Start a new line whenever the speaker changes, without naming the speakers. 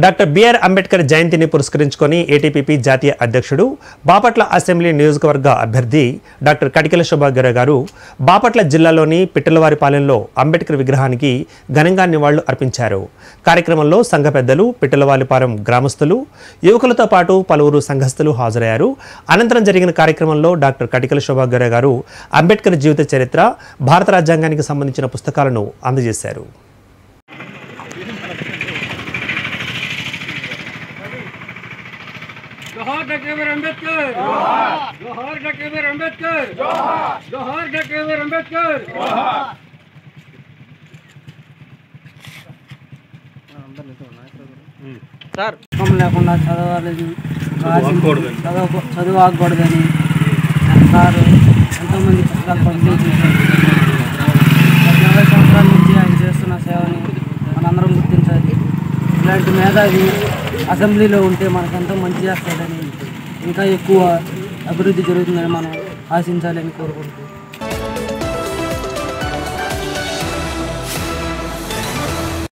Doctor BR Ambedkar జయంతిని పురస్కరించుకొని ఏటీపీపీ జాతీయ అధ్యక్షుడు బాపట్ల అసెంబ్లీ నియోజకవర్గ అభ్యర్థి డాక్టర్ కటికల శోభాగ్యరావు గారు బాపట్ల జిల్లాలోని పిట్టలవారిపాలెంలో అంబేద్కర్ విగ్రహానికి ఘనంగా నివాళులు అర్పించారు. కార్యక్రమంలో సంఘ పెద్దలు, పిట్టలవారిపాలెం గ్రామస్తులు, యువకులతో పాటు పలువురు సంఘస్థులు హాజరయ్యారు. అనంతరం జరిగిన కార్యక్రమంలో డాక్టర్ కటికల శోభాగ్యరావు గారు అంబేద్కర్ జీవిత చరిత్ర, భారత రాజ్యాంగానికి సంబంధించిన పుస్తకాలను అందజేశారు.
जोहार डॉक्टर अंबेडकर, जोहार डॉक्टर अंबेडकर, जोहार डॉक्टर अंबेडकर.
సార్ కం లేకుండా చదవాలని చదువు ఆగకూడదని సార్ ఎంతోమంది పుస్తకాలు పంపిణీ చేశారు. 20 సంవత్సరాల నుంచి ఆయన చేస్తున్న సేవని మనందరం గుర్తించాలి. ఇలాంటి మేధావి అసెంబ్లీలో ఉంటే మనకెంతో మంచి చేస్తాడని, ఇంకా ఎక్కువ అభివృద్ధి జరుగుతుందని మనం ఆశించాలని కోరుకుంటున్నాం.